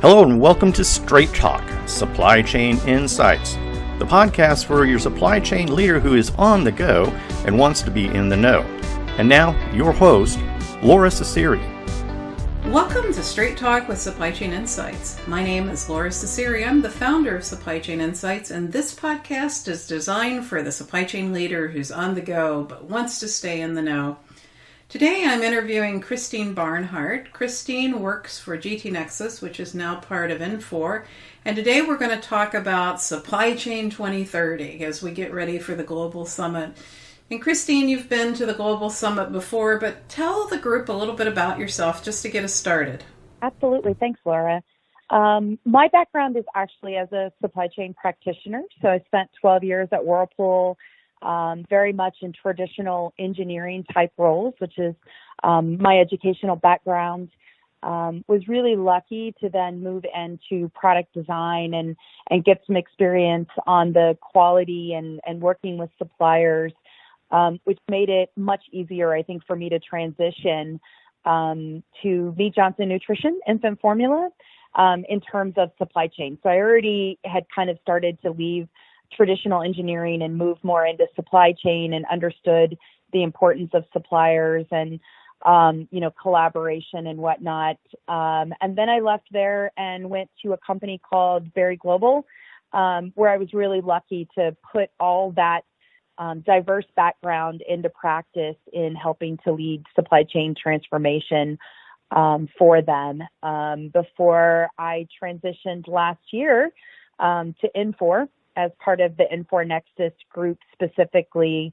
Hello and welcome to Straight Talk, Supply Chain Insights, the podcast for your supply chain leader who is on the go and wants to be in the know. And now, your host, Lora Cecere. Welcome to Straight Talk with Supply Chain Insights. My name is Lora Cecere. I'm the founder of Supply Chain Insights, and this podcast is designed for the supply chain leader who's on the go but wants to stay in the know. Today I'm interviewing Christine Barnhart. Christine works for GT Nexus, which is now part of Infor, and today we're going to talk about Supply Chain 2030 as we get ready for the Global Summit. And Christine, you've been to the Global Summit before, but tell the group a little bit about yourself just to get us started. Absolutely. Thanks, Laura. My background is actually as a supply chain practitioner. So I spent 12 years at Whirlpool, very much in traditional engineering type roles, which is my educational background. Was really lucky to then move into product design and get some experience on the quality and working with suppliers, which made it much easier, I think, for me to transition to Mead Johnson Nutrition infant formula in terms of supply chain. So I already had kind of started to leave traditional engineering and move more into supply chain and understood the importance of suppliers and, collaboration and whatnot. And then I left there and went to a company called Berry Global, where I was really lucky to put all that diverse background into practice in helping to lead supply chain transformation for them before I transitioned last year to Infor as part of the Infor Nexus group, specifically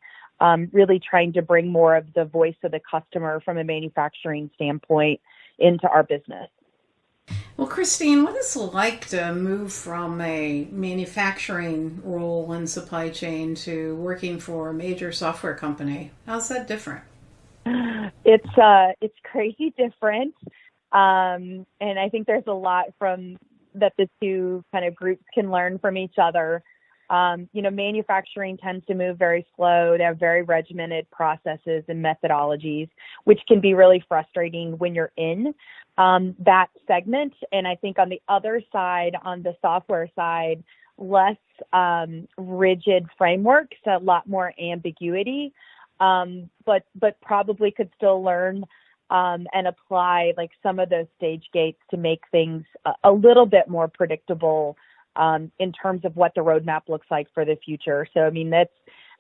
really trying to bring more of the voice of the customer from a manufacturing standpoint into our business. Well, Christine, what is it like to move from a manufacturing role in supply chain to working for a major software company? How's that different? It's crazy different. And I think there's a lot from that the two kind of groups can learn from each other. Manufacturing tends to move very slow. They have very regimented processes and methodologies, which can be really frustrating when you're in that segment. And I think on the other side, on the software side, less rigid frameworks, a lot more ambiguity, but probably could still learn and apply like some of those stage gates to make things a little bit more predictable in terms of what the roadmap looks like for the future. So, I mean, that's,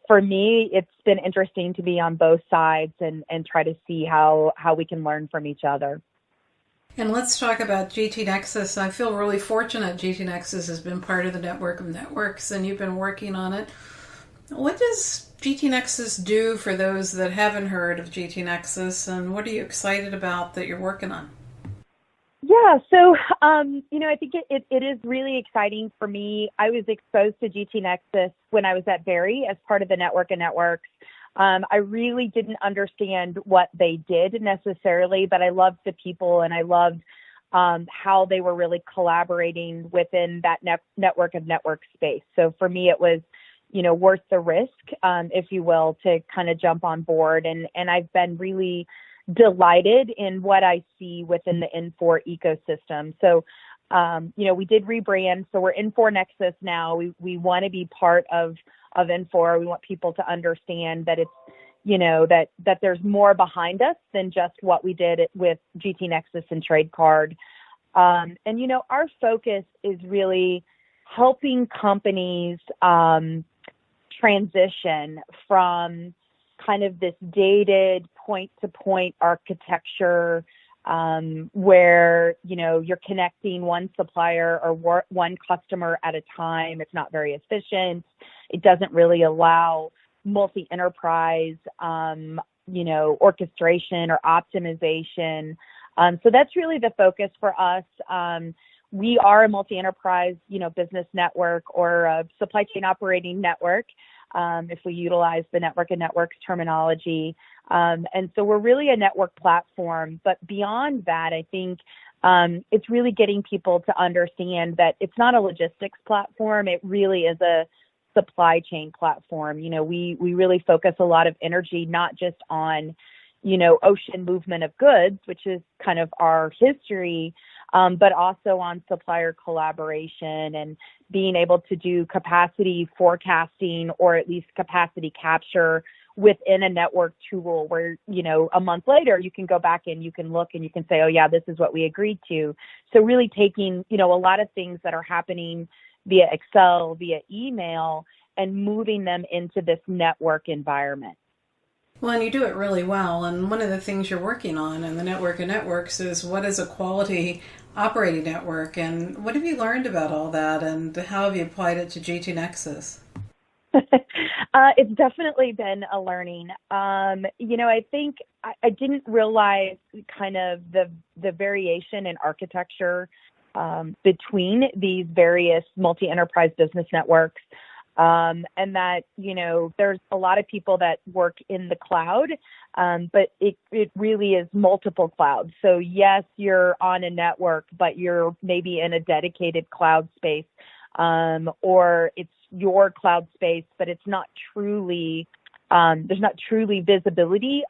for me, it's been interesting to be on both sides and try to see how we can learn from each other. And let's talk about GT Nexus. I feel really fortunate GT Nexus has been part of the network of networks and you've been working on it. What does GT Nexus do for those that haven't heard of GT Nexus, and what are you excited about that you're working on? Yeah, so, I think it is really exciting for me. I was exposed to GT Nexus when I was at Berry as part of the network of networks. I really didn't understand what they did necessarily, but I loved the people and I loved how they were really collaborating within that network of network space. So for me, it was, worth the risk, if you will, to kind of jump on board. And I've been really delighted in what I see within the Infor ecosystem. So, we did rebrand. So we're Infor Nexus now. We want to be part of Infor. We want people to understand that it's, that there's more behind us than just what we did with GT Nexus and Trade Card. And our focus is really helping companies transition from kind of this dated point-to-point architecture where, you're connecting one supplier or one customer at a time. It's not very efficient. It doesn't really allow multi-enterprise, orchestration or optimization. So that's really the focus for us. We are a multi-enterprise, business network or a supply chain operating network, if we utilize the network and networks terminology. And so we're really a network platform. But beyond that, I think it's really getting people to understand that it's not a logistics platform. It really is a supply chain platform. We really focus a lot of energy, not just on, ocean movement of goods, which is kind of our history, but also on supplier collaboration and being able to do capacity forecasting or at least capacity capture within a network tool where, a month later you can go back and you can look and you can say, oh yeah, this is what we agreed to. So really taking, a lot of things that are happening via Excel, via email, and moving them into this network environment. Well, and you do it really well. And one of the things you're working on in the Network of Networks is what is a quality operating network, and what have you learned about all that, and how have you applied it to GT Nexus? It's definitely been a learning. I think I didn't realize kind of the variation in architecture between these various multi-enterprise business networks. And that, there's a lot of people that work in the cloud, but it really is multiple clouds. So yes, you're on a network, but you're maybe in a dedicated cloud space, or it's your cloud space, but it's not truly, there's not truly visibility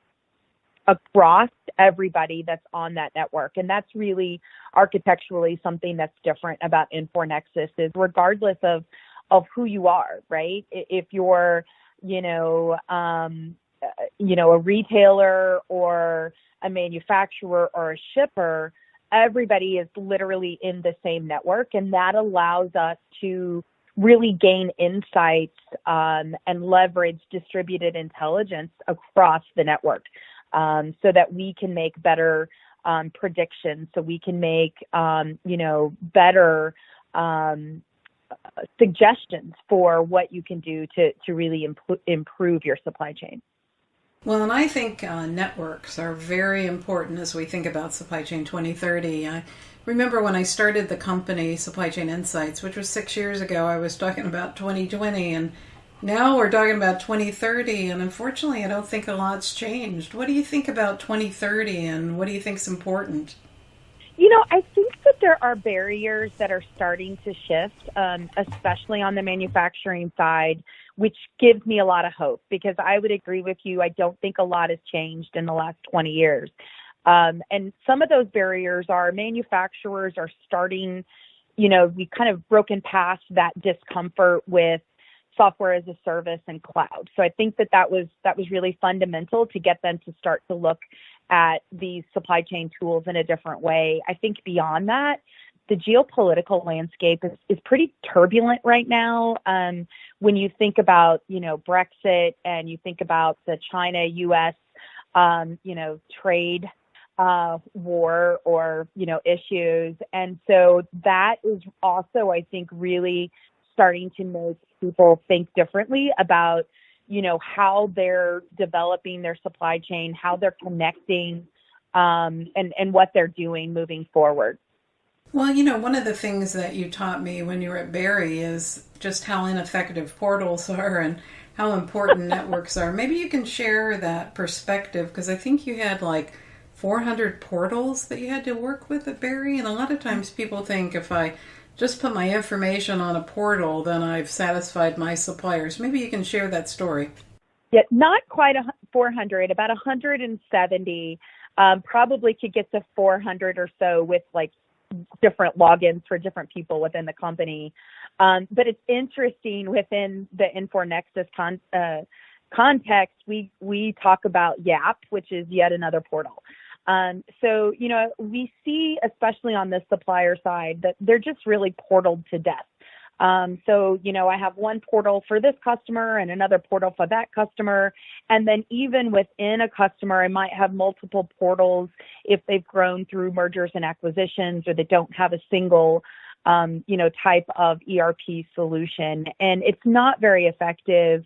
across everybody that's on that network. And that's really architecturally something that's different about Infor Nexus is regardless of who you are, right? If you're, a retailer or a manufacturer or a shipper, everybody is literally in the same network. And that allows us to really gain insights and leverage distributed intelligence across the network so that we can make better predictions, so we can make, better suggestions for what you can do to really improve your supply chain. Well, and I think networks are very important as we think about Supply Chain 2030. I remember when I started the company, Supply Chain Insights, which was 6 years ago, I was talking about 2020, and now we're talking about 2030, and unfortunately I don't think a lot's changed. What do you think about 2030, and what do you think is important? I think that there are barriers that are starting to shift, especially on the manufacturing side, which gives me a lot of hope because I would agree with you. I don't think a lot has changed in the last 20 years. And some of those barriers are manufacturers are starting, we kind of broken past that discomfort with software as a service and cloud. So I think that was really fundamental to get them to start to look at these supply chain tools in a different way. I think beyond that, the geopolitical landscape is pretty turbulent right now. When you think about, Brexit and you think about the China-U.S., trade war or, issues. And so that is also, I think, really starting to make people think differently about, how they're developing their supply chain, how they're connecting, and what they're doing moving forward. Well, one of the things that you taught me when you were at Berry is just how ineffective portals are and how important networks are. Maybe you can share that perspective because I think you had like 400 portals that you had to work with at Berry. And a lot of times people think if I just put my information on a portal, then I've satisfied my suppliers. Maybe you can share that story. Yeah, not quite 400, about 170. Probably could get to 400 or so with like different logins for different people within the company. But it's interesting within the Infor Nexus context, we talk about YAP, which is yet another portal. So, we see, especially on the supplier side, that they're just really portaled to death. So, I have one portal for this customer and another portal for that customer. And then even within a customer, I might have multiple portals if they've grown through mergers and acquisitions or they don't have a single, type of ERP solution. And it's not very effective.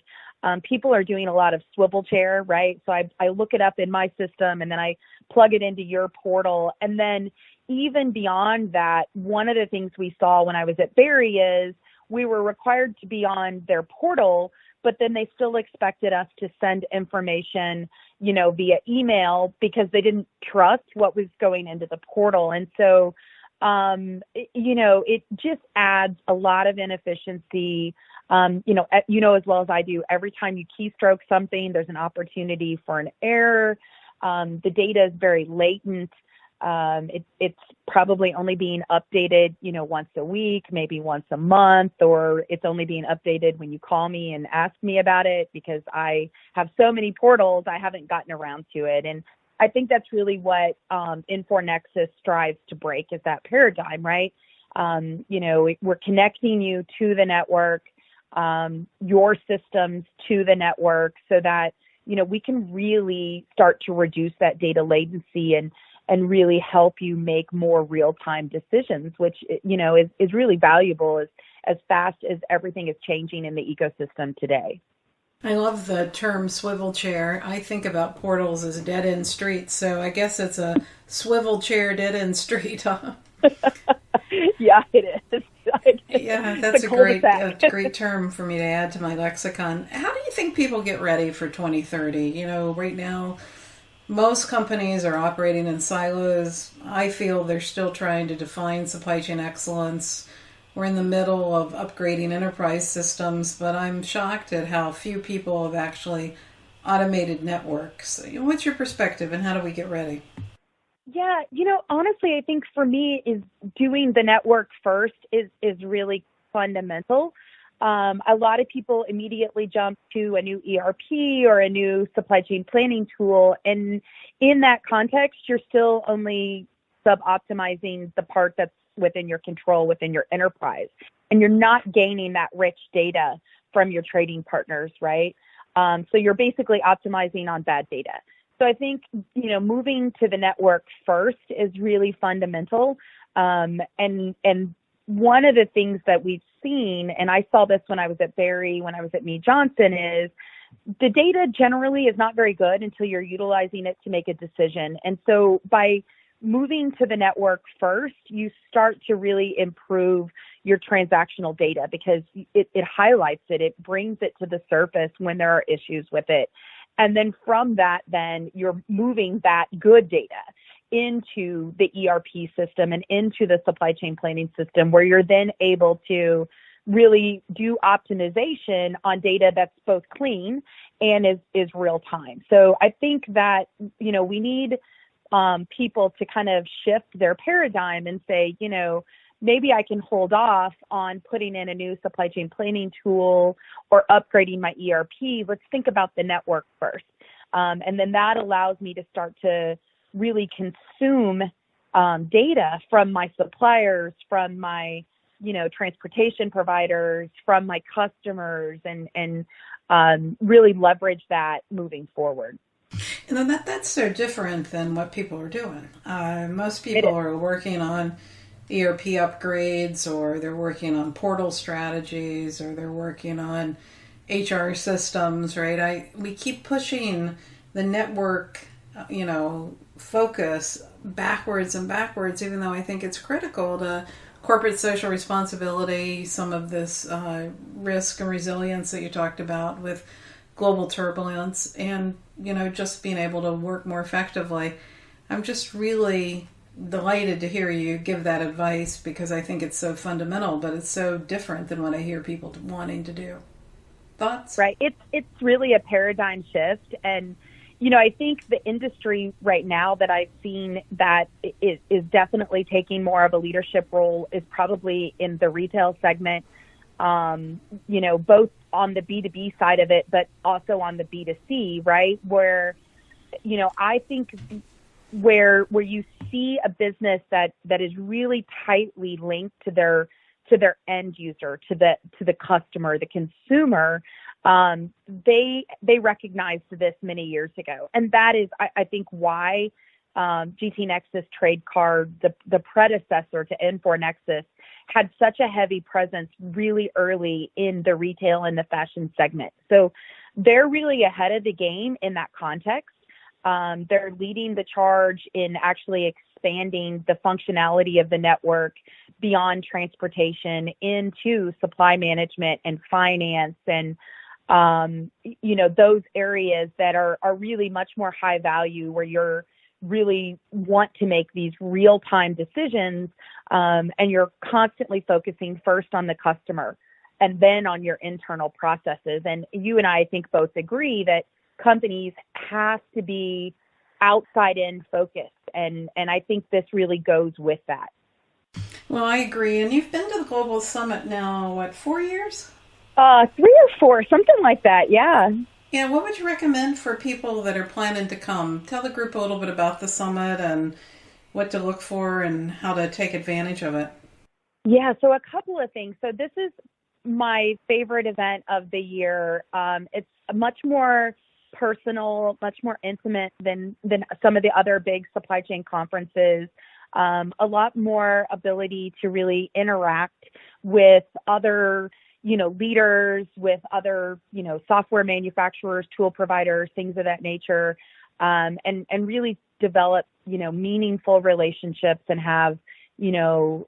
People are doing a lot of swivel chair, right? So I look it up in my system and then I plug it into your portal. And then even beyond that, one of the things we saw when I was at Berry is we were required to be on their portal, but then they still expected us to send information, via email because they didn't trust what was going into the portal. And so, it just adds a lot of inefficiency. As well as I do, every time you keystroke something, there's an opportunity for an error. The data is very latent. It's probably only being updated, once a week, maybe once a month, or it's only being updated when you call me and ask me about it because I have so many portals, I haven't gotten around to it. And I think that's really what Infor Nexus strives to break, is that paradigm, right? We're connecting you to the network, your systems to the network, so that, we can really start to reduce that data latency and really help you make more real-time decisions, which, is really valuable as fast as everything is changing in the ecosystem today. I love the term swivel chair. I think about portals as dead-end streets, so I guess it's a swivel chair dead-end street, huh? Yeah, it is. Yeah, that's a great term for me to add to my lexicon. How do you think people get ready for 2030? Right now, most companies are operating in silos. I feel they're still trying to define supply chain excellence. We're in the middle of upgrading enterprise systems, but I'm shocked at how few people have actually automated networks. What's your perspective, and how do we get ready? Yeah, honestly, I think for me is doing the network first is really fundamental. A lot of people immediately jump to a new ERP or a new supply chain planning tool. And in that context, you're still only sub-optimizing the part that's within your control, within your enterprise. And you're not gaining that rich data from your trading partners, right? So you're basically optimizing on bad data. So I think, moving to the network first is really fundamental. And one of the things that we've seen, and I saw this when I was at Berry, when I was at Mead Johnson, is the data generally is not very good until you're utilizing it to make a decision. And so by moving to the network first, you start to really improve your transactional data because it highlights it. It brings it to the surface when there are issues with it. And then from that, then you're moving that good data into the ERP system and into the supply chain planning system, where you're then able to really do optimization on data that's both clean and is real time. So I think that, we need people to kind of shift their paradigm and say, maybe I can hold off on putting in a new supply chain planning tool or upgrading my ERP. Let's think about the network first. And then that allows me to start to really consume data from my suppliers, from my, transportation providers, from my customers, and really leverage that moving forward. And then that's so different than what people are doing. Most people are working on ERP upgrades, or they're working on portal strategies, or they're working on HR systems, right? We keep pushing the network, focus backwards and backwards, even though I think it's critical to corporate social responsibility, some of this risk and resilience that you talked about with global turbulence, and, just being able to work more effectively. I'm just really delighted to hear you give that advice, because I think it's so fundamental, but it's so different than what I hear people wanting to do. Thoughts? Right. It's really a paradigm shift. And, I think the industry right now that I've seen that is definitely taking more of a leadership role is probably in the retail segment, both on the B2B side of it, but also on the B2C, right? Where, I think where you see a business that is really tightly linked to their end user, to the customer, the consumer, they recognized this many years ago. And that is, I think, why GT Nexus Trade Card, the predecessor to Infor Nexus, had such a heavy presence really early in the retail and the fashion segment. So they're really ahead of the game in that context. They're leading the charge in actually expanding the functionality of the network beyond transportation into supply management and finance and, those areas that are really much more high value, where you're really want to make these real-time decisions, and you're constantly focusing first on the customer and then on your internal processes. And you and I think, both agree that companies have to be outside in focused. And I think this really goes with that. Well, I agree. And you've been to the Global Summit now, what, 4 years? 3 or 4, something like that, yeah. Yeah, what would you recommend for people that are planning to come? Tell the group a little bit about the summit and what to look for and how to take advantage of it. Yeah, so a couple of things. So this is my favorite event of the year. It's much more personal, much more intimate than some of the other big supply chain conferences. A lot more ability to really interact with other, leaders, with other, software manufacturers, tool providers, things of that nature, and really develop, meaningful relationships and have,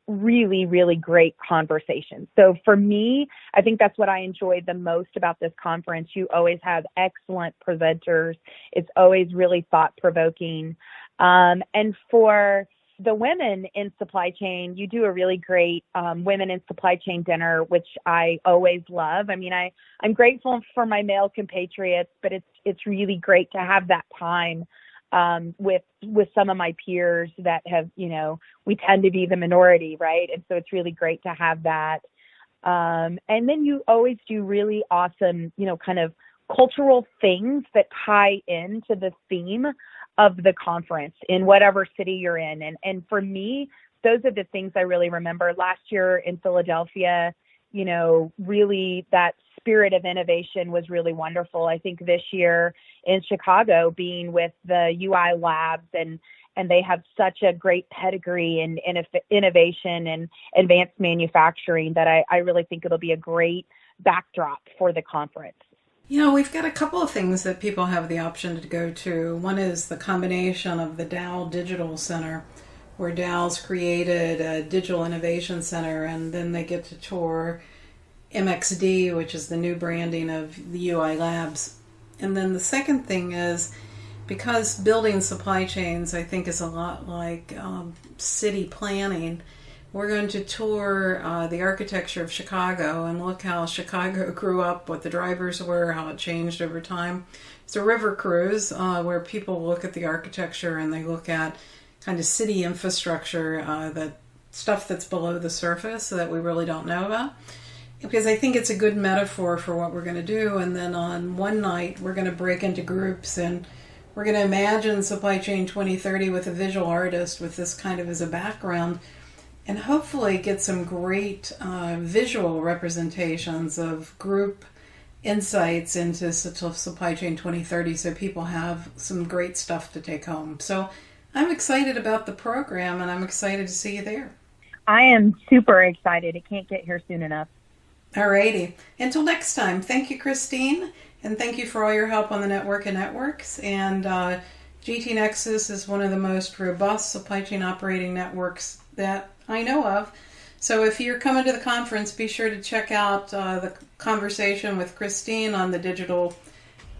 really, really great conversations. So for me, I think that's what I enjoyed the most about this conference. You always have excellent presenters. It's always really thought-provoking. And for the women in supply chain, you do a really great women in supply chain dinner, which I always love. I mean, I'm grateful for my male compatriots, but it's really great to have that time with some of my peers that have, we tend to be the minority, right? And so it's really great to have that. And then you always do really awesome, kind of cultural things that tie into the theme of the conference in whatever city you're in. And for me, those are the things I really remember. Last year in Philadelphia, really that spirit of innovation was really wonderful. I think this year in Chicago, being with the UI Labs and they have such a great pedigree in innovation and advanced manufacturing that I really think it'll be a great backdrop for the conference. We've got a couple of things that people have the option to go to. One is the combination of the Dow Digital Center, where Dow's created a digital innovation center, and then they get to tour MXD, which is the new branding of the UI Labs. And then the second thing is, because building supply chains, I think, is a lot like city planning, we're going to tour the architecture of Chicago and look how Chicago grew up, what the drivers were, how it changed over time. It's a river cruise where people look at the architecture and they look at kind of city infrastructure, that stuff that's below the surface that we really don't know about. Because I think it's a good metaphor for what we're going to do. And then on one night, we're going to break into groups and we're going to imagine Supply Chain 2030 with a visual artist with this kind of as a background, and hopefully get some great visual representations of group insights into Supply Chain 2030 so people have some great stuff to take home. So I'm excited about the program, and I'm excited to see you there. I am super excited. It can't get here soon enough. Alrighty. Until next time, thank you, Christine, and thank you for all your help on the Network of Networks. And GT Nexus is one of the most robust supply chain operating networks that I know of. So if you're coming to the conference, be sure to check out the conversation with Christine on the digital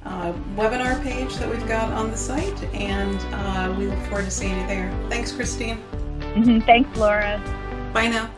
webinar page that we've got on the site, and we look forward to seeing you there. Thanks, Christine. Thanks, Laura. Bye now.